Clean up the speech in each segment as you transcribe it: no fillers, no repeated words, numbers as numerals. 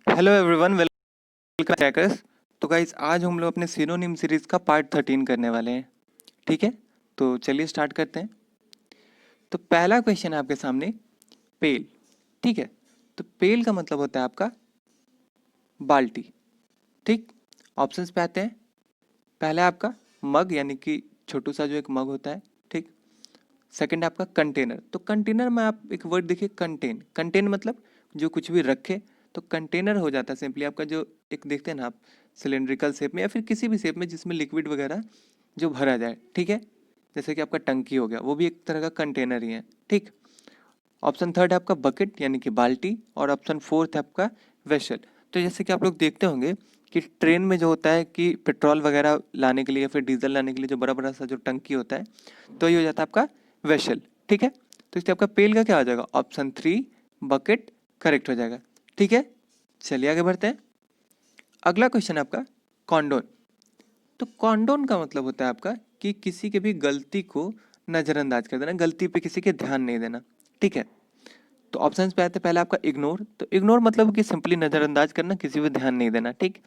Hello everyone, welcome trackers. So guys, आज हम लोग अपने सिनोनिम सीरीज का पार्ट 13 करने वाले हैं। ठीक है, तो चलिए स्टार्ट करते हैं। तो पहला क्वेश्चन है आपके सामने, पेल। ठीक है, तो पेल का मतलब होता है आपका बाल्टी। ठीक, ऑप्शंस पे आते हैं। पहला है आपका मग, यानी कि छोटू सा जो एक मग होता है। ठीक, सेकंड है आपका कंटेनर। तो कंटेनर में आप एक वर्ड देखिए, कंटेन। कंटेन मतलब जो कुछ भी रखे, तो कंटेनर हो जाता है सिंपली आपका जो एक देखते हैं ना आप, सिलेंड्रिकल शेप में या फिर किसी भी शेप में जिसमें लिक्विड वगैरह जो भरा जाए। ठीक है, जैसे कि आपका टंकी हो गया, वो भी एक तरह का कंटेनर ही है। ठीक, ऑप्शन थर्ड है आपका बकेट, यानी कि बाल्टी। और ऑप्शन फोर्थ है आपका वेसल। तो जैसे कि आप लोग देखते होंगे कि ट्रेन में जो होता है कि पेट्रोल वगैरह लाने के लिए या फिर डीजल लाने के लिए जो बड़ा बड़ा सा जो टंकी होता है, तो ये हो जाता है आपका वेसल। ठीक है, तो इसलिए आपका पेल का क्या हो जाएगा? ऑप्शन थ्री, बकेट, करेक्ट हो जाएगा। ठीक है, चलिए आगे बढ़ते हैं। अगला क्वेश्चन है आपका कॉन्डोन। तो कॉन्डोन का मतलब होता है आपका कि किसी के भी गलती को नजरअंदाज कर देना, गलती पे किसी के ध्यान नहीं देना। ठीक है, तो ऑप्शंस पे आते हैं। पहला आपका इग्नोर। तो इग्नोर मतलब कि सिंपली नजरअंदाज करना, किसी पे ध्यान नहीं देना। ठीक,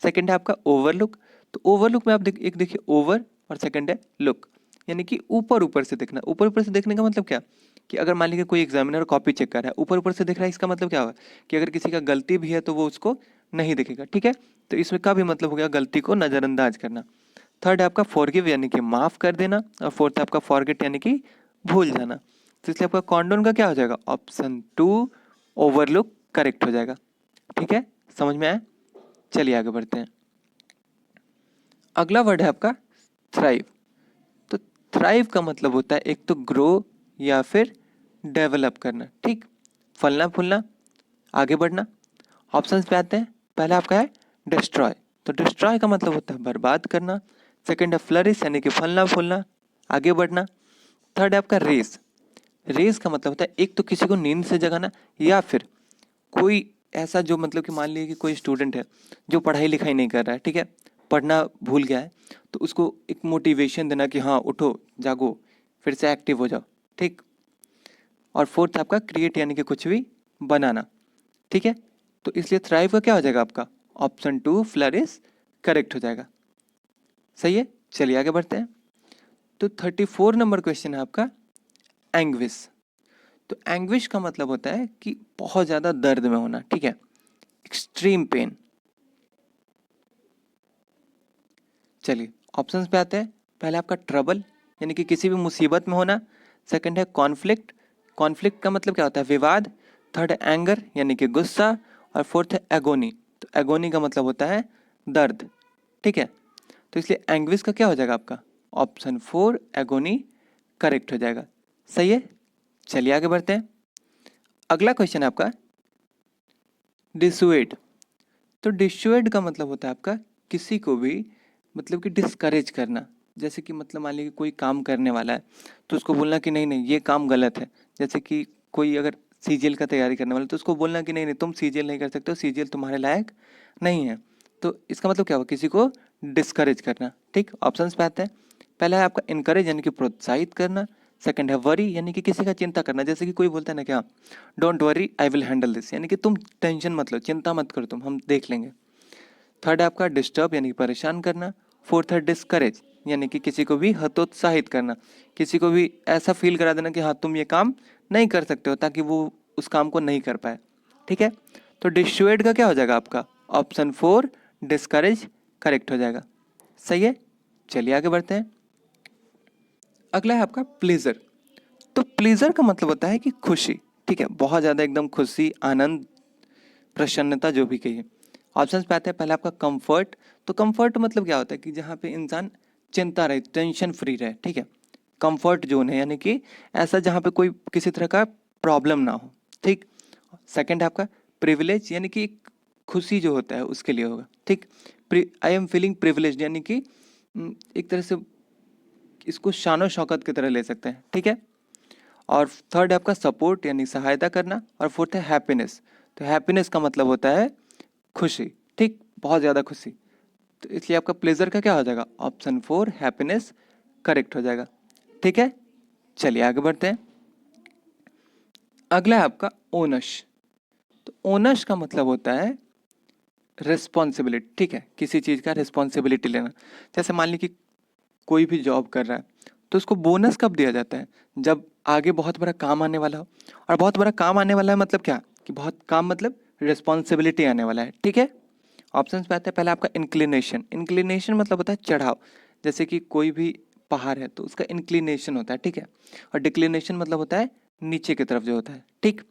सेकंड है आपका ओवरलुक। तो ओवरलुक में आप एक देखिए ओवर, और सेकंड है लुक, यानी कि ऊपर ऊपर से देखना। ऊपर ऊपर से देखने का मतलब क्या, कि अगर मान लीजिए कोई एग्जामिनर कॉपी चेक कर रहा है, ऊपर ऊपर से देख रहा है, इसका मतलब क्या होगा कि अगर किसी का गलती भी है तो वो उसको नहीं दिखेगा। ठीक है, तो इसमें का भी मतलब हो गया गलती को नजरअंदाज करना। थर्ड है आपका फॉरगिव, यानी कि माफ कर देना। और फोर्थ है आपका फॉरगेट, यानी कि भूल जाना। तो इसलिए आपका कॉन्डोन का क्या हो जाएगा? ऑप्शन टू, ओवरलुक, करेक्ट हो जाएगा। ठीक है, समझ में आया? चलिए आगे बढ़ते हैं। अगला वर्ड है आपका थ्राइव। तो थ्राइव का मतलब होता है एक तो ग्रो या फिर डेवलप करना। ठीक, फलना फूलना, आगे बढ़ना। ऑप्शंस पे आते हैं। पहला आपका है डिस्ट्रॉय। तो डिस्ट्रॉय का मतलब होता है बर्बाद करना। सेकंड है फ्लरिश, यानी कि फलना फूलना, आगे बढ़ना। थर्ड है आपका रेस। रेस का मतलब होता है एक तो किसी को नींद से जगाना, या फिर कोई ऐसा जो मतलब कि मान लीजिए कि कोई स्टूडेंट है जो पढ़ाई लिखाई नहीं कर रहा है। ठीक है, पढ़ना भूल गया है, तो उसको एक मोटिवेशन देना कि हाँ उठो, जागो, फिर से एक्टिव हो जाओ। ठीक, और फोर्थ आपका क्रिएट, यानी कि कुछ भी बनाना। ठीक है, तो इसलिए थ्राइव का क्या हो जाएगा आपका? ऑप्शन टू, फ्लरिश, करेक्ट हो जाएगा। सही है, चलिए आगे बढ़ते हैं। तो 34 नंबर क्वेश्चन है आपका एंग्विश। तो एंग्विश का मतलब होता है कि बहुत ज़्यादा दर्द में होना। ठीक है, एक्सट्रीम पेन। चलिए ऑप्शंस पे आते हैं। पहले आपका ट्रबल, यानी कि किसी भी मुसीबत में होना। सेकंड है कॉन्फ्लिक्ट। कॉन्फ्लिक्ट का मतलब क्या होता है? विवाद। थर्ड है एंगर, यानी कि गुस्सा। और फोर्थ है एगोनी। तो एगोनी का मतलब होता है दर्द। ठीक है, तो इसलिए एंग्विश का क्या हो जाएगा आपका? ऑप्शन फोर, एगोनी, करेक्ट हो जाएगा। सही है, चलिए आगे बढ़ते हैं। अगला क्वेश्चन है आपका डिसुएड। तो डिसुएड का मतलब होता है आपका किसी को भी मतलब कि डिस्करेज करना। जैसे कि मतलब मान लीजिए कोई काम करने वाला है, तो उसको बोलना कि नहीं नहीं ये काम गलत है। जैसे कि कोई अगर सीजीएल का तैयारी करने वाला है, तो उसको बोलना कि नहीं नहीं तुम सीजीएल नहीं कर सकते हो, सीजीएल तुम्हारे लायक नहीं है। तो इसका मतलब क्या हुआ? किसी को डिस्करेज करना। ठीक, ऑप्शंस पे आते हैं। पहला है आपका इनकरेज, यानी कि प्रोत्साहित करना। सेकंड है वरी, यानी कि किसी का चिंता करना। जैसे कि कोई बोलता है ना क्या, don't worry I will handle this, यानी कि तुम टेंशन मत लो, चिंता मत करो, तुम हम देख लेंगे। थर्ड है आपका डिस्टर्ब, यानी कि परेशान करना। फोर्थ है डिस्करेज, यानी कि किसी को भी हतोत्साहित करना, किसी को भी ऐसा फील करा देना कि हाँ तुम ये काम नहीं कर सकते हो, ताकि वो उस काम को नहीं कर पाए। ठीक है, तो डिसुएड का क्या हो जाएगा आपका? ऑप्शन फोर, डिस्करेज, करेक्ट हो जाएगा। सही है, चलिए आगे बढ़ते हैं। अगला है आपका प्लेजर। तो प्लेजर का मतलब होता है कि खुशी। ठीक है, बहुत ज़्यादा एकदम खुशी, आनंद, प्रसन्नता, जो भी कहिए। ऑप्शंस पे आते हैं। पहले आपका कंफर्ट। तो कंफर्ट मतलब क्या होता है कि जहाँ पे इंसान चिंता रहे, टेंशन फ्री रहे। ठीक है, कंफर्ट जोन है, यानी कि ऐसा जहाँ पे कोई किसी तरह का प्रॉब्लम ना हो। ठीक, सेकंड है आपका प्रिविलेज, यानी कि खुशी जो होता है उसके लिए होगा। ठीक, आई एम फीलिंग प्रिविलेज, यानी कि एक तरह से इसको शानो शौकत की तरह ले सकते हैं। ठीक है, और थर्ड है आपका सपोर्ट, यानी सहायता करना। और फोर्थ है हैप्पीनेस। तो हैप्पीनेस का मतलब होता है खुशी। ठीक, बहुत ज़्यादा खुशी। तो इसलिए आपका प्लेजर का क्या हो जाएगा? ऑप्शन फोर, हैप्पीनेस, करेक्ट हो जाएगा। ठीक है, चलिए आगे बढ़ते हैं। अगला है आपका ओनश। तो ओनश का मतलब होता है रिस्पॉन्सिबिलिटी, ठीक है, किसी चीज़ का रिस्पॉन्सिबिलिटी लेना। जैसे मान ली कि कोई भी जॉब कर रहा है तो उसको बोनस कब दिया जाता है, जब आगे बहुत बड़ा काम आने वाला हो। और बहुत बड़ा काम आने वाला है मतलब क्या, कि बहुत काम मतलब रिस्पॉन्सिबिलिटी आने वाला है, ठीक है। ऑप्शन पे आते हैं, पहला आपका इंक्लिनेशन। इंक्लिनेशन मतलब होता है चढ़ाव, जैसे कि कोई भी पहाड़ है तो उसका इंक्लिनेशन होता है, ठीक है। और डिक्लिनेशन मतलब होता है नीचे की तरफ जो होता है, ठीक।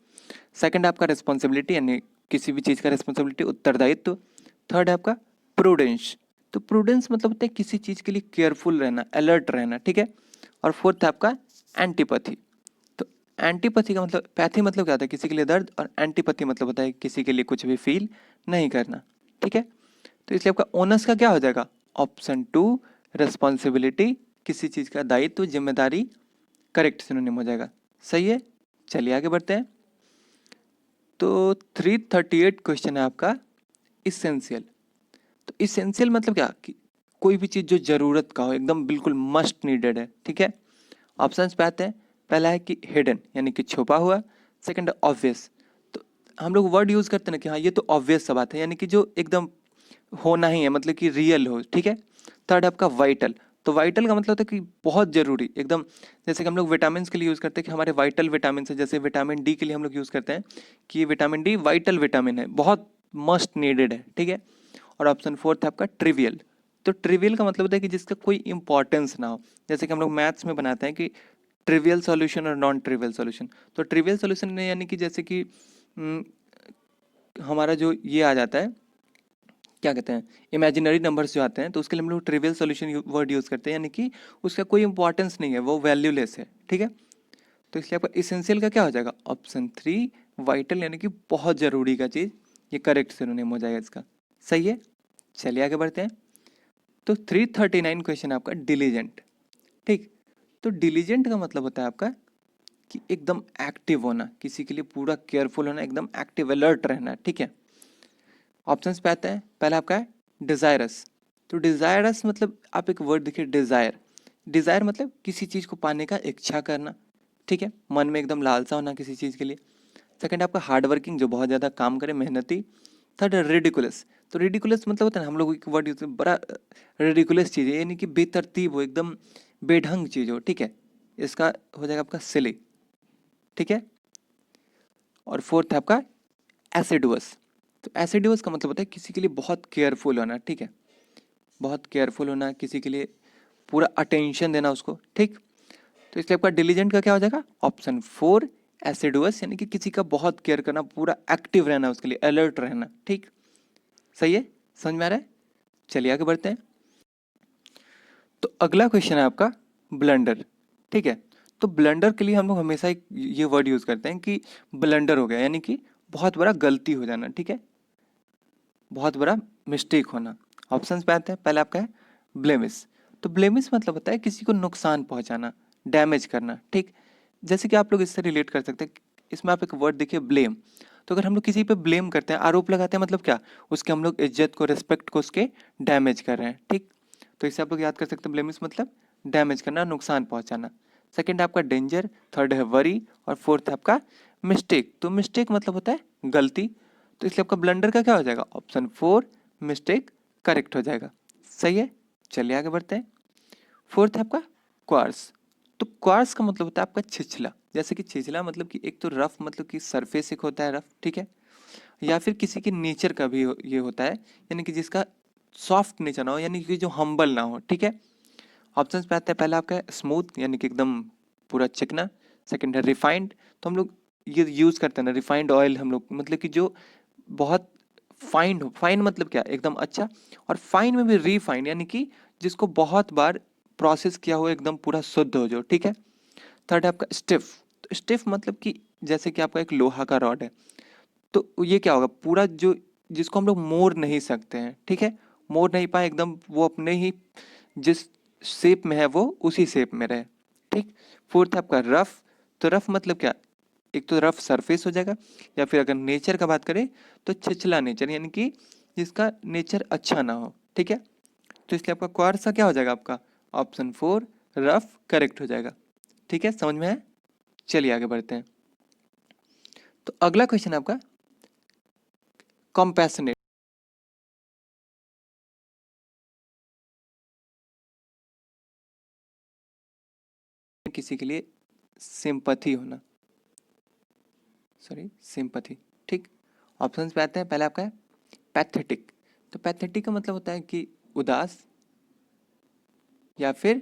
सेकंड आपका रिस्पॉन्सिबिलिटी, यानी किसी भी चीज़ का रिस्पॉन्सिबिलिटी, उत्तरदायित्व। थर्ड है आपका प्रूडेंस। तो प्रूडेंस मतलब होता है किसी चीज़ के लिए केयरफुल रहना, अलर्ट रहना, ठीक है। और फोर्थ है आपका एंटीपैथी। तो एंटीपैथी का मतलब, पैथी मतलब क्या होता है, किसी के लिए दर्द, और एंटीपैथी मतलब होता है किसी के लिए कुछ भी फील नहीं करना, ठीक है। तो इसलिए आपका ओनस का क्या हो जाएगा, ऑप्शन 2 रिस्पॉन्सिबिलिटी, किसी चीज़ का दायित्व, जिम्मेदारी, करेक्ट सिनोनिम हो जाएगा। सही है, चलिए आगे बढ़ते हैं। तो 338 क्वेश्चन है आपका, इसेंशियल। तो इसेंशियल मतलब क्या, कि कोई भी चीज़ जो ज़रूरत का हो, एकदम बिल्कुल मस्ट नीडेड है, ठीक है। ऑप्शंस पे आते हैं, पहला है कि हिडन, यानी कि छुपा हुआ। सेकंड है ऑब्वियस, तो हम लोग वर्ड यूज़ करते हैं ना कि हाँ ये तो ऑब्वियस सा बात है, यानी कि जो एकदम होना ही है, मतलब कि रियल हो, ठीक है। थर्ड है आपका वाइटल। तो वाइटल का मतलब होता है कि बहुत ज़रूरी एकदम, जैसे कि हम लोग विटामिन के लिए यूज़ करते हैं कि हमारे वाइटल विटामिन है, जैसे विटामिन डी के लिए हम लोग यूज़ करते हैं कि ये विटामिन डी वाइटल विटामिन है, बहुत मस्ट नीडेड है, ठीक है। और ऑप्शन फोर्थ है आपका ट्रिवियल। तो ट्रिवियल का मतलब होता है कि जिसका कोई इंपॉर्टेंस ना हो, जैसे कि हम लोग मैथ्स में बनाते हैं कि ट्रिवियल सॉल्यूशन और नॉन ट्रिवियल सॉल्यूशन। तो ट्रिवियल सॉल्यूशन यानी कि जैसे कि हमारा जो ये आ जाता है, क्या कहते हैं, इमेजिनरी नंबर्स जो आते हैं, तो उसके लिए हम लोग ट्रिवियल सॉल्यूशन वर्ड यूज़ करते हैं, यानी कि उसका कोई इंपॉर्टेंस नहीं है, वो वैल्यूलेस है, ठीक है। तो इसलिए आपका इसेंशियल का क्या हो जाएगा, ऑप्शन 3 वाइटल, यानी कि बहुत ज़रूरी का चीज़, ये करेक्ट सिनोनिम हो जाएगा इसका। सही है, चलिए आगे बढ़ते हैं। तो 339 क्वेश्चन है आपका, डिलीजेंट, ठीक। तो डिलीजेंट का मतलब होता है आपका कि एकदम एक्टिव होना, किसी के लिए पूरा केयरफुल होना, एकदम एक्टिव अलर्ट रहना, ठीक है। ऑप्शंस पे आते हैं, पहला आपका है डिज़ायरस। तो डिज़ायरस मतलब आप एक वर्ड देखिए, डिज़ायर। डिज़ायर मतलब किसी चीज़ को पाने का इच्छा करना, ठीक है, मन में एकदम लालसा होना किसी चीज़ के लिए। सेकंड आपका हार्ड वर्किंग, जो बहुत ज़्यादा काम करे, मेहनती। Third ridiculous. तो रेडिकुलस मतलब होता है ना, हम लोग एक वर्ड यूज, बड़ा रेडिकुलस चीज़ है, यानी कि बेतरतीब हो, एकदम बेढंग चीज़ हो, ठीक है। इसका हो जाएगा आपका सिली, ठीक है। और फोर्थ है आपका एसिडुअस। तो एसिडुअस का मतलब होता है किसी के लिए बहुत केयरफुल होना, ठीक है, बहुत केयरफुल होना, किसी के लिए पूरा अटेंशन देना उसको, ठीक। तो इसलिए आपका डिलीजेंट का क्या हो जाएगा, ऑप्शन 4 एसिडुअस, यानी कि किसी का बहुत केयर करना, पूरा एक्टिव रहना, उसके लिए अलर्ट रहना, ठीक। सही है, समझ में आ रहा है, चलिए आगे बढ़ते हैं। तो अगला क्वेश्चन है आपका ब्लंडर, ठीक है। तो ब्लंडर के लिए हम लोग हमेशा एक ये वर्ड यूज़ करते हैं कि ब्लंडर हो गया, यानी कि बहुत बड़ा गलती हो जाना, ठीक है, बहुत बड़ा मिस्टेक होना। ऑप्शंस पे आते हैं, पहले आपका है ब्लेमिस। तो ब्लेमिस मतलब होता है किसी को नुकसान पहुंचाना, डैमेज करना, ठीक। जैसे कि आप लोग इससे रिलेट कर सकते हैं, इसमें आप एक वर्ड देखिए ब्लेम। तो अगर हम लोग किसी पे ब्लेम करते हैं, आरोप लगाते हैं, मतलब क्या, उसके हम लोग इज्जत को, रिस्पेक्ट को उसके डैमेज कर रहे हैं, ठीक। तो इसे आप लोग याद कर सकते हैं, ब्लेमिस मतलब डैमेज करना, नुकसान पहुंचाना। सेकंड है आपका डेंजर, थर्ड है वरी, और फोर्थ है आपका मिस्टेक। तो मिस्टेक मतलब होता है गलती, तो इसलिए आपका ब्लंडर का क्या हो जाएगा, ऑप्शन 4 मिस्टेक करेक्ट हो जाएगा। सही है, चलिए आगे बढ़ते हैं। फोर्थ है आपका क्वार्स। तो क्वार्स का मतलब होता है आपका छिछला, जैसे कि छिछला मतलब कि एक तो रफ, मतलब कि सरफेस एक होता है रफ, ठीक है, या फिर किसी के नेचर का भी ये होता है, यानी कि जिसका सॉफ्ट नेचर ना हो, यानी कि जो हम्बल ना हो, ठीक है। ऑप्शंस पे आता है, पहला आपका है स्मूथ, यानी कि एकदम पूरा चिकना। सेकंड है रिफाइंड, तो हम लोग ये यूज़ करते हैं ना, रिफाइंड ऑयल हम लोग, मतलब कि जो बहुत फाइन हो, फाइन मतलब क्या, एकदम अच्छा। और फाइन में भी रिफाइंड, यानी कि जिसको बहुत बार प्रोसेस किया हो, एकदम पूरा शुद्ध हो जो, ठीक है। थर्ड है आपका स्टिफ। तो स्टिफ मतलब कि जैसे कि आपका एक लोहा का रॉड है, तो ये क्या होगा, पूरा जो, जिसको हम लोग मोड़ नहीं सकते हैं, ठीक है, मोड़ नहीं पाए, एकदम वो अपने ही जिस शेप में है वो उसी शेप में रहे, ठीक। फोर्थ है आपका रफ। तो रफ मतलब क्या, एक तो रफ सरफेस हो जाएगा, या फिर अगर नेचर का बात करें तो छिछला नेचर, यानी कि जिसका नेचर अच्छा ना हो, ठीक है। तो इसलिए आपका क्वार्सा क्या हो जाएगा, आपका ऑप्शन 4 रफ करेक्ट हो जाएगा, ठीक है, समझ में है। चलिए आगे बढ़ते हैं। तो अगला क्वेश्चन है आपका कॉम्पैशनेट। किसी के लिए सिंपैथी होना, सॉरी सिंपैथी, ठीक। ऑप्शंस पे आते हैं, पहला आपका है पैथेटिक। तो पैथेटिक का मतलब होता है कि उदास या फिर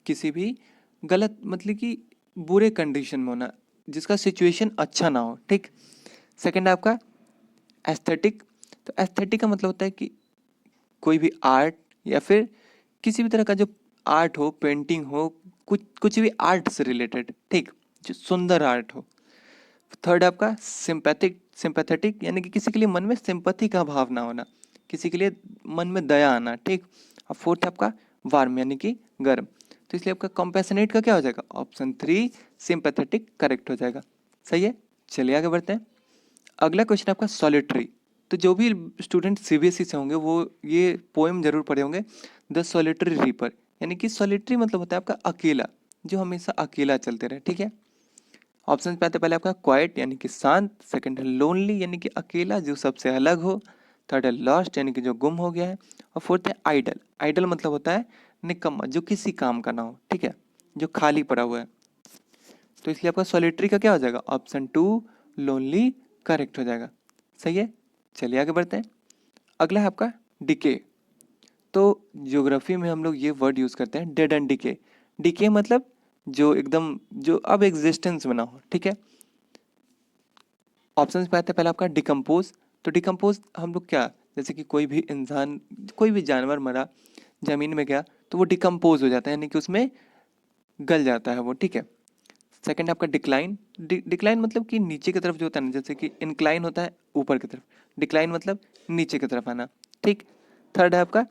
किसी भी गलत, मतलब कि बुरे कंडीशन में होना, जिसका सिचुएशन अच्छा ना हो, ठीक। सेकंड है आपका एस्थेटिक। तो एस्थेटिक का मतलब होता है कि कोई भी आर्ट या फिर किसी भी तरह का जो आर्ट हो, पेंटिंग हो, कुछ कुछ भी आर्ट से रिलेटेड, ठीक, जो सुंदर आर्ट हो। थर्ड आपका सिंपैथिक, सिंपैथेटिक यानी कि किसी के लिए मन में सिंपैथी का भाव ना होना, किसी के लिए मन में दया आना, ठीक। और फोर्थ आपका वार्म यानी कि गर्म। तो इसलिए आपका कॉम्पैशनेट का क्या हो जाएगा, ऑप्शन 3 सिंपैथेटिक करेक्ट हो जाएगा। सही है, चलिए आगे बढ़ते हैं। अगला क्वेश्चन आपका सॉलिटरी। तो जो भी स्टूडेंट सीबीएसई से होंगे वो ये पोएम जरूर पढ़े होंगे, द सॉलिटरी रीपर। यानी कि सॉलिटरी मतलब होता है आपका अकेला, जो हमेशा अकेला चलते रहे, ठीक है। ऑप्शन पे आते हैं, पहले आपका क्वाइट यानी कि शांत, सेकंड है लोनली यानी कि अकेला जो सबसे अलग हो, थर्ड है लॉस्ट यानी कि जो गुम हो गया है, और फोर्थ है आइडल। आइडल मतलब होता है निकम्मा, जो किसी काम का ना हो, ठीक है, जो खाली पड़ा हुआ है। तो इसलिए आपका सॉलिटरी का क्या हो जाएगा, ऑप्शन 2 लोनली करेक्ट हो जाएगा। सही है, चलिए आगे बढ़ते हैं। अगला है आपका डिके। तो ज्योग्राफी में हम लोग ये वर्ड यूज करते हैं डेड एंड डिके। डिके मतलब जो एकदम, जो अब एग्जिस्टेंस में ना हो, ठीक है। ऑप्शंस पे आते हैं, पहले आपका डिकम्पोज। तो डिकम्पोज हम लोग क्या, जैसे कि कोई भी इंसान, कोई भी जानवर मरा, जमीन में गया, तो वो डिकम्पोज हो जाता है, यानी कि उसमें गल जाता है वो, ठीक है। सेकंड आपका डिक्लाइन। डिक्लाइन मतलब कि नीचे की तरफ जो होता है ना, जैसे कि इंक्लाइन होता है ऊपर की तरफ, डिक्लाइन मतलब नीचे की तरफ आना, ठीक। थर्ड है आपका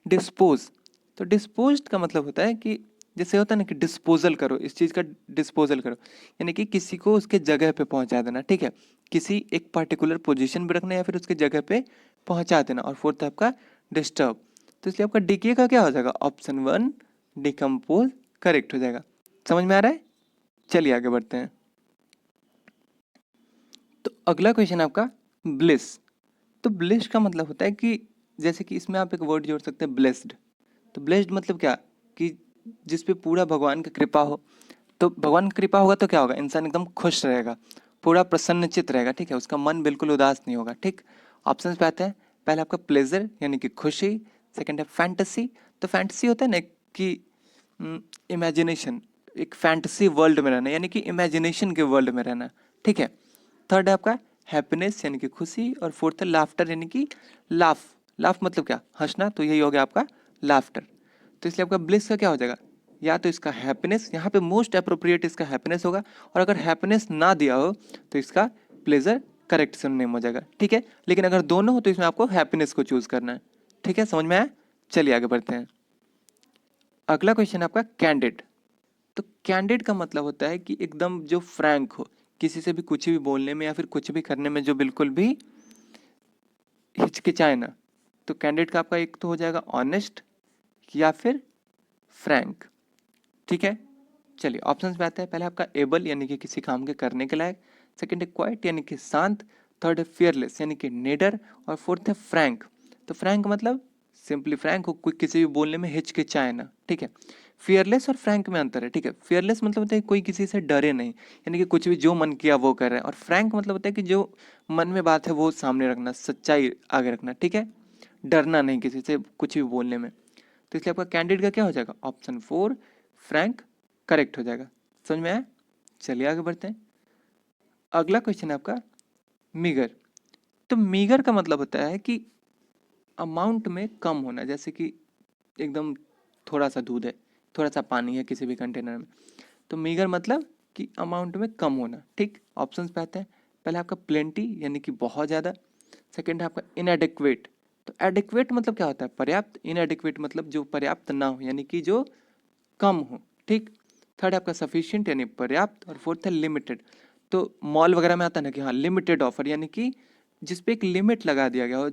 डिस्पोज। तो डिस्पोज का मतलब होता है कि जैसे होता है ना कि डिस्पोजल करो, इस चीज़ का डिस्पोजल करो, यानी कि किसी को उसके जगह पे पहुंचा देना, ठीक है, किसी एक पर्टिकुलर पोजीशन पे रखना या फिर उसके जगह पे पहुंचा देना। और फोर्थ है आपका डिस्टर्ब। तो इसलिए आपका डीके का क्या हो जाएगा, ऑप्शन 1 डिकम्पोज करेक्ट हो जाएगा। समझ में आ रहा है, चलिए आगे बढ़ते हैं। तो अगला क्वेश्चन आपका ब्लिस। तो ब्लिस का मतलब होता है कि जैसे कि इसमें आप एक वर्ड जोड़ सकते हैं ब्लेस्ड। तो ब्लेस्ड मतलब क्या, कि जिस पे पूरा भगवान की कृपा हो। तो भगवान की कृपा होगा तो क्या होगा, इंसान एकदम खुश रहेगा, पूरा प्रसन्नचित रहेगा, ठीक है, उसका मन बिल्कुल उदास नहीं होगा, ठीक। ऑप्शन पे आते हैं, पहले आपका प्लेजर यानी कि खुशी, सेकंड है फैंटेसी। तो फैंटेसी होता है ना कि इमेजिनेशन, एक फैंटेसी वर्ल्ड में रहना, यानी कि इमेजिनेशन के वर्ल्ड में रहना, ठीक है। थर्ड है आपका हैप्पीनेस यानी कि खुशी, और फोर्थ है लाफ्टर यानी कि लाफ। लाफ मतलब क्या, हंसना, तो यही हो गया आपका लाफ्टर। तो इसलिए आपका ब्लिस का क्या हो जाएगा, या तो इसका हैप्पीनेस, यहाँ पे मोस्ट अप्रोप्रिएट इसका हैप्पीनेस होगा, और अगर हैप्पीनेस ना दिया हो तो इसका प्लेजर करेक्ट सिनोनिम हो जाएगा, ठीक है। लेकिन अगर दोनों हो तो इसमें आपको हैप्पीनेस को चूज करना है, ठीक है, समझ में आया। चलिए आगे बढ़ते हैं। अगला क्वेश्चन आपका कैंडिड। तो कैंडिड का मतलब होता है कि एकदम जो फ्रैंक हो, किसी से भी कुछ भी बोलने में या फिर कुछ भी करने में जो बिल्कुल भी हिचकिचाए ना। तो कैंडिड का आपका एक तो हो जाएगा ऑनेस्ट या फिर फ्रैंक, ठीक है। चलिए ऑप्शंस पे आते हैं, पहले आपका एबल यानी कि किसी काम के करने के लायक, सेकंड है क्वाइट यानी कि शांत, थर्ड है फियरलेस यानी कि निडर, और फोर्थ है फ्रैंक। तो फ्रैंक मतलब सिंपली फ्रैंक हो, कोई किसी भी बोलने में हिचकिचाए ना, ठीक है। फियरलेस और फ्रैंक में अंतर है, ठीक है। फियरलेस मतलब होता है कोई किसी से डरे नहीं, यानी कि कुछ भी जो मन किया वो कर रहे हैं, और फ्रैंक मतलब होता है कि जो मन में बात है वो सामने रखना, सच्चाई आगे रखना, ठीक है, डरना नहीं किसी से कुछ भी बोलने में। तो इसलिए आपका कैंडिडेट का क्या हो जाएगा, ऑप्शन 4 फ्रैंक करेक्ट हो जाएगा। समझ में आया, चलिए आगे बढ़ते हैं। अगला क्वेश्चन है आपका मीगर। तो मीगर का मतलब होता है कि अमाउंट में कम होना, जैसे कि एकदम थोड़ा सा दूध है, थोड़ा सा पानी है किसी भी कंटेनर में, तो मीगर मतलब कि अमाउंट में कम होना, ठीक। ऑप्शंस पे आते हैं, पहले आपका प्लेंटी यानी कि बहुत ज़्यादा, सेकंड है आपका इनएडिक्वेट। तो एडिक्वेट मतलब क्या होता है, पर्याप्त, इनएडिक्वेट मतलब जो पर्याप्त ना हो यानी कि जो कम हो, ठीक। थर्ड है आपका सफिशिएंट यानी पर्याप्त, और फोर्थ है लिमिटेड। तो मॉल वगैरह में आता है ना कि हाँ लिमिटेड ऑफर, यानी कि जिसपे एक लिमिट लगा दिया गया हो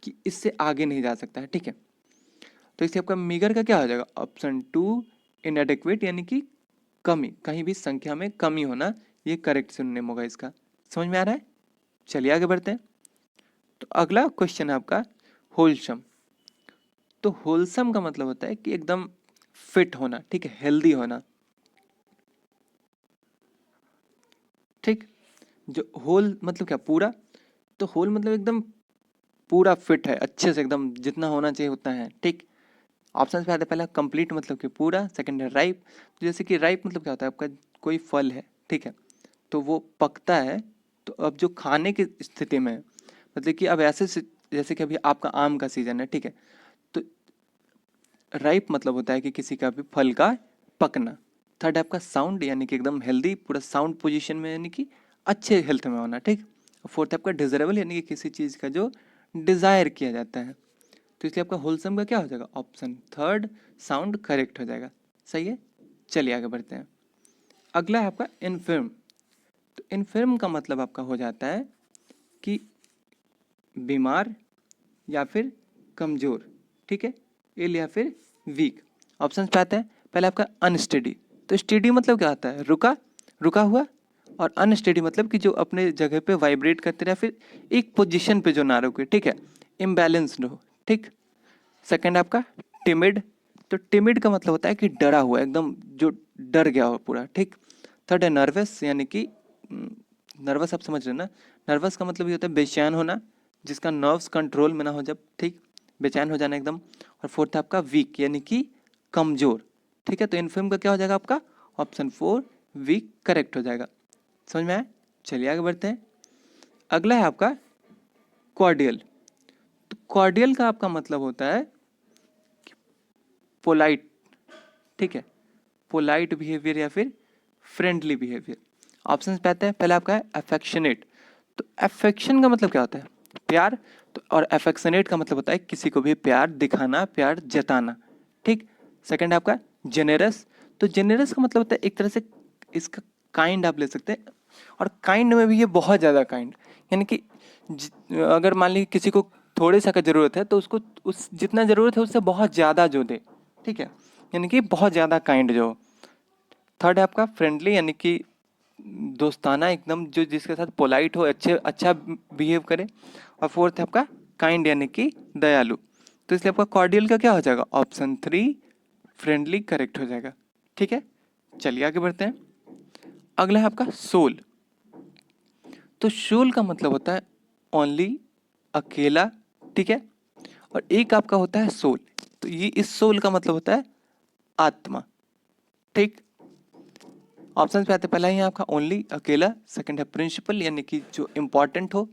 कि इससे आगे नहीं जा सकता है, ठीक है। तो इससे आपका मीगर का क्या हो जाएगा, ऑप्शन 2 इनएडिक्वेट यानी कि कमी, कहीं भी संख्या में कमी होना, ये करेक्ट सिनोनिम होगा इसका। समझ में आ रहा है, चलिए आगे बढ़ते हैं। तो अगला क्वेश्चन है आपका होलसम। तो होलसम का मतलब होता है कि एकदम फिट होना, ठीक है, हेल्दी होना। जो होल मतलब क्या, पूरा, तो होल मतलब एकदम पूरा फिट है अच्छे से, एकदम जितना होना चाहिए उतना है, ठीक। ऑप्शन पे आते हैं, पहला कंप्लीट मतलब कि पूरा, सेकंड है राइप। तो जैसे कि राइप मतलब क्या होता है, आपका कोई फल है, ठीक है, तो वो पकता है, तो अब जो खाने की स्थिति में है, मतलब कि अब जैसे कि अभी आपका आम का सीजन है, ठीक है, तो राइप मतलब होता है कि किसी का भी फल का पकना। थर्ड है आपका साउंड, यानी कि एकदम हेल्दी, पूरा साउंड पोजीशन में, यानी कि अच्छे हेल्थ में होना, ठीक। फोर्थ है आपका डिजरेबल, यानी कि किसी चीज़ का जो डिज़ायर किया जाता है। तो इसलिए आपका होलसम का क्या हो जाएगा, ऑप्शन थर्ड साउंड करेक्ट हो जाएगा। सही है, चलिए आगे बढ़ते हैं। अगला है आपका इनफर्म। तो इनफर्म का मतलब आपका हो जाता है कि बीमार या फिर कमज़ोर, ठीक है, इल या फिर वीक। ऑप्शन पे आते हैं, पहले आपका अनस्टेडी। तो स्टेडी मतलब क्या होता है, रुका, रुका हुआ। और अनस्टेडी मतलब कि जो अपने जगह पे वाइब्रेट करते रहे, फिर एक पोजीशन पे जो ना रुके, ठीक है, इम्बैलेंस्ड हो, ठीक। सेकंड आपका टिमिड। तो टिमिड का मतलब होता है कि डरा हुआ, एकदम जो डर गया हो पूरा, ठीक। थर्ड है नर्वस, यानी कि नर्वस आप समझ रहे हैं ना, नर्वस का मतलब ये होता है बेचैन होना, जिसका नर्व्स कंट्रोल में ना हो जब, ठीक, बेचैन हो जाना एकदम। और फोर्थ है आपका वीक, यानी कि कमजोर, ठीक है। तो इनफर्म का क्या हो जाएगा आपका, ऑप्शन फोर वीक करेक्ट हो जाएगा। समझ में आया, चलिए आगे बढ़ते हैं। अगला है आपका कॉर्डियल। तो कॉर्डियल का आपका मतलब होता है पोलाइट, ठीक है, पोलाइट बिहेवियर या फिर फ्रेंडली बिहेवियर। ऑप्शन पे आते हैं, पहले आपका है अफेक्शनेट। तो अफेक्शन का मतलब क्या होता है, प्यार। तो और अफेक्शनेट का मतलब होता है किसी को भी प्यार दिखाना, प्यार जताना, ठीक। सेकंड है आपका जेनेरस। तो जेनेरस का मतलब होता है एक तरह से इसका काइंड आप ले सकते हैं, और काइंड में भी ये बहुत ज़्यादा काइंड, यानी कि अगर मान लीजिए किसी को थोड़े सा का ज़रूरत है, तो उसको उस जितना ज़रूरत है उससे बहुत ज़्यादा जो दे, ठीक है, यानी कि बहुत ज़्यादा काइंड जो। थर्ड है आपका फ्रेंडली, यानी कि दोस्ताना एकदम, जो जिसके साथ पोलाइट हो, अच्छे अच्छा बिहेव करे। और फोर्थ है आपका काइंड, यानी कि दयालु। तो इसलिए आपका कॉर्डियल का क्या हो जाएगा, ऑप्शन थ्री फ्रेंडली करेक्ट हो जाएगा, ठीक है। चलिए आगे बढ़ते हैं। अगला है आपका सोल। तो सोल का मतलब होता है ओनली, अकेला, ठीक है। और एक आपका होता है सोल, तो ये इस सोल का मतलब होता है आत्मा, ठीक। ऑप्शन पे आते हैं, पहला ही है आपका ओनली, अकेला। सेकंड है प्रिंसिपल, यानी कि जो इंपॉर्टेंट हो।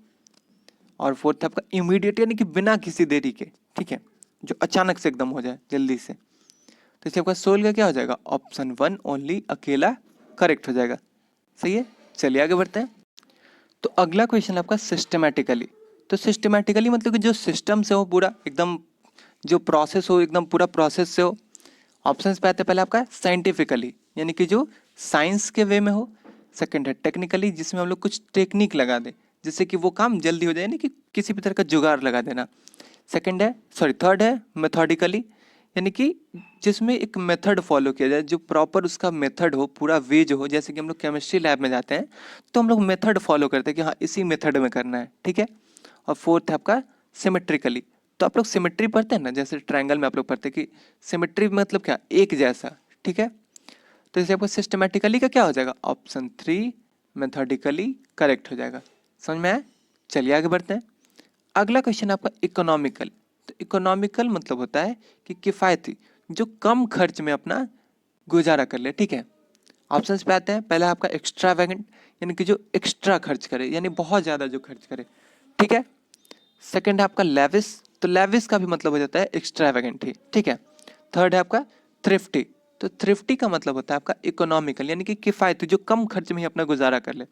और फोर्थ है आपका इमीडिएट, यानी कि बिना किसी देरी के, ठीक है, जो अचानक से एकदम हो जाए जल्दी से। तो इसलिए आपका सोल का क्या हो जाएगा, ऑप्शन वन ओनली, अकेला करेक्ट हो जाएगा। सही है, चलिए आगे बढ़ते हैं। तो अगला क्वेश्चन आपका सिस्टमैटिकली। तो सिस्टमैटिकली मतलब कि जो सिस्टम से हो पूरा एकदम, जो प्रोसेस हो एकदम पूरा प्रोसेस से हो। ऑप्शंस पे आते हैं, पहले आपका साइंटिफिकली, यानी कि जो साइंस के वे में हो। सेकंड है टेक्निकली, जिसमें हम लोग कुछ टेक्निक लगा दें जिससे कि वो काम जल्दी हो जाए, यानी कि किसी भी तरह का जुगाड़ लगा देना। सेकंड है, सॉरी, थर्ड है मेथोडिकली, यानी कि जिसमें एक मेथड फॉलो किया जाए, जो प्रॉपर उसका मेथड हो, पूरा वे जो हो, जैसे कि हम लोग केमिस्ट्री लैब में जाते हैं तो हम लोग मेथड फॉलो करते हैं कि हाँ इसी मेथड में करना है, ठीक है। और फोर्थ है आपका सिमेट्रिकली। तो आप लोग सिमेट्री पढ़ते हैं ना, जैसे ट्रायंगल में आप लोग पढ़ते हैं कि सिमेट्री मतलब क्या, एक जैसा, ठीक है। तो इसे आपको सिस्टमेटिकली का क्या हो जाएगा, ऑप्शन थ्री मेथोडिकली करेक्ट हो जाएगा। समझ में आया, चलिए आगे बढ़ते हैं। अगला क्वेश्चन आपका इकोनॉमिकल। तो इकोनॉमिकल मतलब होता है कि किफ़ायती, जो कम खर्च में अपना गुजारा कर ले, ठीक है। ऑप्शंस पे आते हैं, पहला आपका एक्स्ट्रावेगेंट, यानी कि जो एक्स्ट्रा खर्च करे, यानी बहुत ज़्यादा जो खर्च करे, ठीक है। सेकंड है आपका लेविस। तो लेविस का भी मतलब हो जाता है एक्स्ट्रावेगेंट ही, ठीक है। थर्ड है आपका थ्रिफ्टी। तो थ्रिफ्टी का मतलब होता है आपका इकोनॉमिकल, यानी कि किफ़ायती, जो कम खर्च में ही अपना गुजारा कर ले।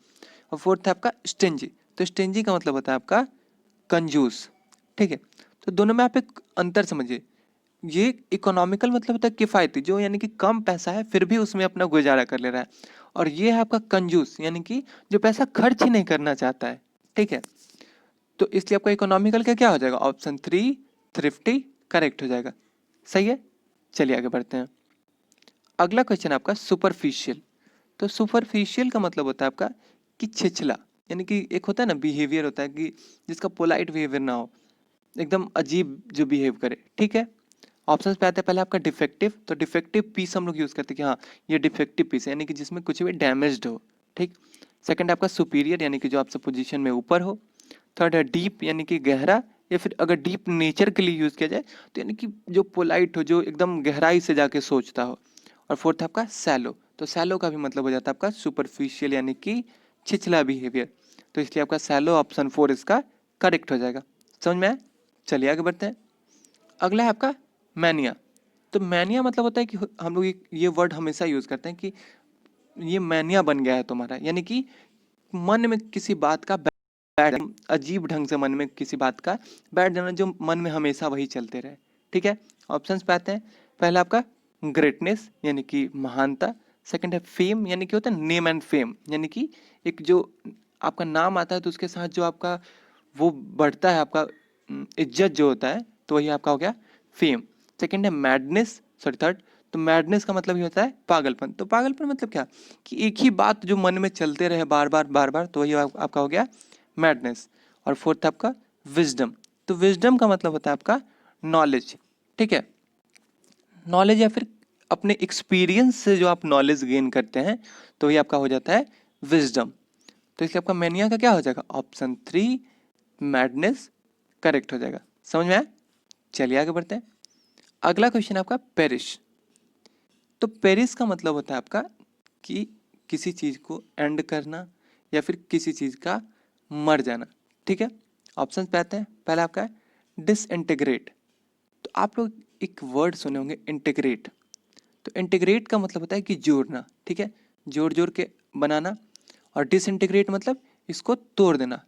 और फोर्थ है आपका स्टेंजी। तो स्टेंजी का मतलब होता है आपका कंजूस, ठीक है। तो दोनों में आप एक अंतर समझिए, ये इकोनॉमिकल मतलब होता है किफ़ायती, जो यानी कि कम पैसा है फिर भी उसमें अपना गुजारा कर ले रहा है। और ये है आपका कंजूस, यानी कि जो पैसा खर्च ही नहीं करना चाहता है, ठीक है। तो इसलिए आपका इकोनॉमिकल का क्या हो जाएगा, ऑप्शन थ्री थ्रिफ्टी करेक्ट हो जाएगा। सही है, चलिए आगे बढ़ते हैं। अगला क्वेश्चन आपका सुपरफिशियल। तो सुपरफिशियल का मतलब होता है आपका कि छिछला, यानी कि एक होता है ना बिहेवियर होता है कि जिसका पोलाइट बिहेवियर ना हो, एकदम अजीब जो बिहेव करे, ठीक है। ऑप्शंस पे आते हैं, पहले आपका डिफेक्टिव। तो डिफेक्टिव पीस हम लोग यूज़ करते हैं कि हाँ ये डिफेक्टिव पीस है, यानी कि जिसमें कुछ भी डैमेज्ड हो, ठीक। सेकंड है आपका सुपीरियर यानी कि जो आपसे पोजीशन में ऊपर हो। थर्ड है डीप यानी कि गहरा, या फिर अगर डीप नेचर के लिए यूज किया जाए तो यानी कि जो पोलाइट हो, जो एकदम गहराई से जाके सोचता हो। और फोर्थ है आपका सैलो, तो सैलो का भी मतलब हो जाता है आपका सुपरफिशियल यानी कि छिछला बिहेवियर। तो इसलिए आपका सैलो ऑप्शन 4 इसका करेक्ट हो जाएगा। समझ में आया? चलिए आगे बढ़ते हैं। अगला है आपका मैनिया। तो मैनिया मतलब होता है कि हम लोग ये वर्ड हमेशा यूज करते हैं कि ये मैनिया बन गया है तुम्हारा, यानी कि मन में किसी बात का बैठ, अजीब ढंग से मन में किसी बात का बैठ जाना, जो मन में हमेशा वही चलते रहे। ठीक है, ऑप्शंस पे आते हैं। पहला आपका ग्रेटनेस यानी कि महानता। सेकंड है फेम यानी कि होता है नेम एंड फेम, यानी कि एक जो आपका नाम आता है तो उसके साथ जो आपका वो बढ़ता है, आपका इज्जत जो होता है, तो वही आपका हो गया फेम। सेकंड है मैडनेस, सॉरी थर्ड, तो मैडनेस का मतलब ये होता है पागलपन। तो पागलपन मतलब क्या, कि एक ही बात जो मन में चलते रहे बार बार बार बार, तो वही आपका हो गया मैडनेस। और फोर्थ आपका विजडम, तो विजडम का मतलब होता है आपका नॉलेज। ठीक है, नॉलेज या फिर अपने एक्सपीरियंस से जो आप नॉलेज गेन करते हैं, तो ये आपका हो जाता है विजडम। तो इसलिए आपका मैनिया का क्या हो जाएगा, ऑप्शन 3 मैडनेस करेक्ट हो जाएगा। समझ में आया? चलिए आगे बढ़ते हैं। अगला क्वेश्चन है आपका पेरिश। तो पेरिस का मतलब होता है आपका कि किसी चीज को एंड करना या फिर किसी चीज का मर जाना। ठीक है, ऑप्शन पे आते हैं। पहला आपका है डिसइंटीग्रेट। तो आप लोग एक वर्ड सुने होंगे इंटीग्रेट। तो इंटीग्रेट का मतलब होता है कि जोड़ना। ठीक है, जोड़ जोड़ के बनाना। और डिसइंटीग्रेट मतलब इसको तोड़ देना,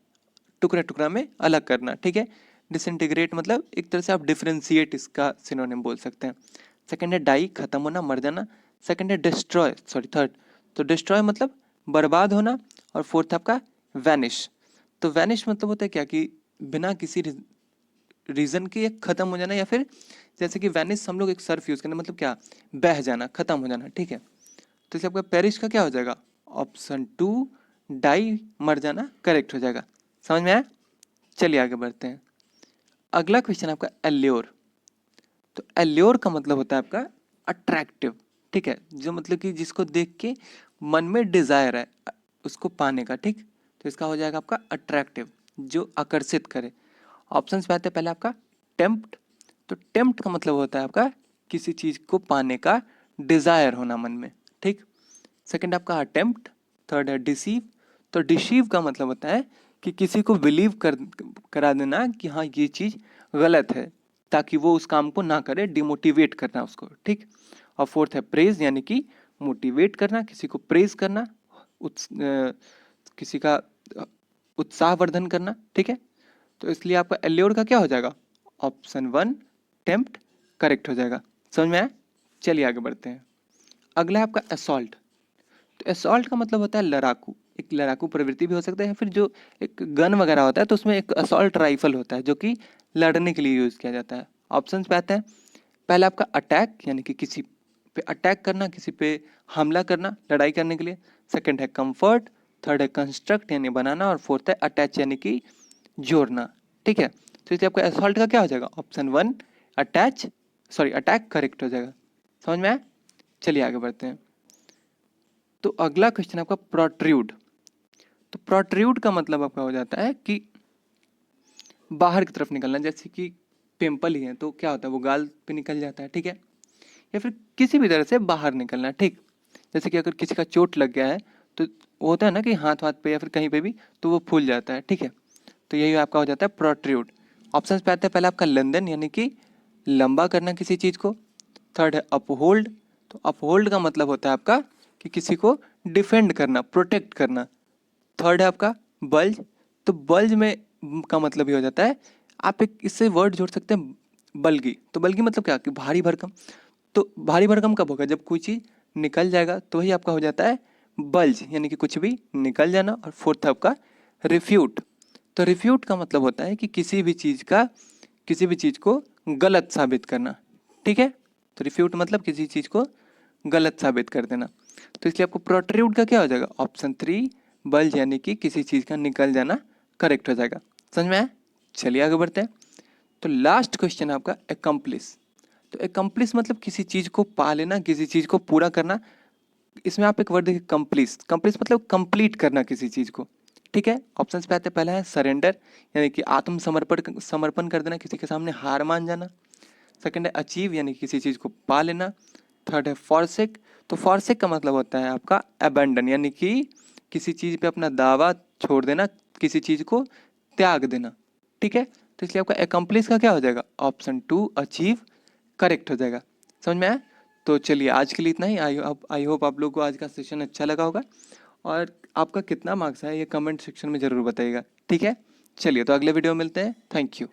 टुकड़ा टुकड़ा में अलग करना। ठीक है, डिसइंटीग्रेट मतलब एक तरह से आप डिफरेंशिएट इसका सिनोनिम बोल सकते हैं। सेकंड है डाई, खत्म होना, मर जाना। सेकंड है डिस्ट्रॉय, सॉरी थर्ड, तो डिस्ट्रॉय मतलब बर्बाद होना। और फोर्थ आपका वैनिश। तो वैनिश मतलब होता है क्या, कि बिना किसी रीजन के खत्म हो जाना, या फिर जैसे कि वैनिश हम लोग एक सर्फ यूज करना, मतलब क्या, बह जाना, खत्म हो जाना। ठीक है, तो इसे आपका पेरिश का क्या हो जाएगा, ऑप्शन 2 डाई, मर जाना करेक्ट हो जाएगा। समझ में आया? चलिए आगे बढ़ते हैं। अगला क्वेश्चन आपका एल्योर। तो एल्योर का मतलब होता है आपका अट्रैक्टिव। ठीक है, जो मतलब कि जिसको देख के मन में डिजायर है उसको पाने का। ठीक, तो इसका हो जाएगा आपका अट्रैक्टिव, जो आकर्षित करे। ऑप्शंस में आते हैं। पहले आपका टेम्प्ट। तो टेम्प्ट का मतलब होता है आपका किसी चीज को पाने का डिजायर होना मन में। ठीक, सेकंड आपका अटेम्प्ट। थर्ड है डिसीव। तो डिसीव का मतलब होता है कि किसी को बिलीव करा देना कि हाँ ये चीज गलत है, ताकि वो उस काम को ना करे, डिमोटिवेट करना उसको। ठीक, और फोर्थ है प्रेज यानी कि मोटिवेट करना, किसी को प्रेज करना, किसी का उत्साहवर्धन करना। ठीक है, तो इसलिए आपका एल्योर का क्या हो जाएगा, ऑप्शन 1 टेम्प्ट करेक्ट हो जाएगा। समझ में आया? चलिए आगे बढ़ते हैं। अगला है आपका असॉल्ट। तो असॉल्ट का मतलब होता है लड़ाकू, एक लड़ाकू प्रवृत्ति भी हो सकता है, या फिर जो एक गन वगैरह होता है तो उसमें एक असॉल्ट राइफल होता है जो कि लड़ने के लिए यूज किया जाता है। ऑप्शंस पे आते हैं। पहला आपका अटैक यानी कि किसी पे अटैक करना, किसी पे हमला करना लड़ाई करने के लिए। सेकंड है कंफर्ट। थर्ड है कंस्ट्रक्ट यानी बनाना। और फोर्थ है अटैच यानी कि जोड़ना। ठीक है, तो इसलिए आपका असॉल्ट का क्या हो जाएगा, option 1 attach, sorry attack correct हो जाएगा। समझ में आया? चलिए आगे बढ़ते हैं। तो अगला क्वेश्चन आपका प्रोट्रूड। तो प्रोट्रूड का मतलब आपका हो जाता है कि बाहर की तरफ निकलना, जैसे कि पिंपल ही है तो क्या होता है, वो गाल पे निकल जाता है। ठीक है, या फिर किसी भी तरह से बाहर निकलना। ठीक, जैसे कि अगर किसी का चोट लग गया है तो वो होता है ना कि हाथ हाथ पे या फिर कहीं पे भी, तो वो फूल जाता है। ठीक है, तो यही आपका हो जाता है प्रोट्रूड। ऑप्शन पे आते हैं। पहले आपका लंदन यानी कि लंबा करना किसी चीज को। थर्ड है अपहोल्ड। तो अपहोल्ड का मतलब होता है आपका कि किसी को डिफेंड करना, प्रोटेक्ट करना। थर्ड है आपका बल्ज। तो बल्ज में का मतलब ये हो जाता है, आप एक इससे वर्ड जोड़ सकते हैं बल्गी। तो बल्गी मतलब क्या, कि भारी भरकम। तो भारी भरकम कब होगा, जब कोई चीज निकल जाएगा, तो वही आपका हो जाता है बल्ज, यानी कि कुछ भी निकल जाना। और फोर्थ आपका रिफ्यूट। तो रिफ्यूट का मतलब होता है कि किसी भी चीज को गलत साबित करना। ठीक है, तो रिफ्यूट मतलब किसी चीज को गलत साबित कर देना। तो इसलिए आपको प्रोट्रूड का क्या हो जाएगा, ऑप्शन 3 बल्ज यानी कि किसी चीज का निकल जाना करेक्ट हो जाएगा। समझ में आया? चलिए आगे बढ़ते हैं। तो लास्ट क्वेश्चन है आपका एकम्प्लिस। तो एकम्प्लिस मतलब किसी चीज को पा लेना, किसी चीज को पूरा करना, इसमें आप एक वर्ड देखिए, कंप्लीट। कंप्लीट मतलब कंप्लीट करना किसी चीज़ को, ठीक है। ऑप्शन पे आते हैं, पहला है सरेंडर, यानी कि आत्मसमर्पण समर्पण कर देना, किसी के सामने हार मान जाना। सेकंड है अचीव, यानी किसी चीज़ को पा लेना। थर्ड है फॉरसेक, तो फॉरसेक का मतलब होता है आपका अबैंडन, यानी कि किसी चीज़ पे अपना दावा छोड़ देना, किसी चीज़ को त्याग देना, ठीक है। तो इसलिए आपका एकम्प्लिश का क्या हो जाएगा, ऑप्शन 2 अचीव करेक्ट हो जाएगा। समझ में आया? तो चलिए आज के लिए इतना ही। आई होप आप लोग को आज का सेशन अच्छा लगा होगा, और आपका कितना मार्क्स है ये कमेंट सेक्शन में ज़रूर बताइएगा, ठीक है। चलिए तो अगले वीडियो में मिलते हैं। Thank you.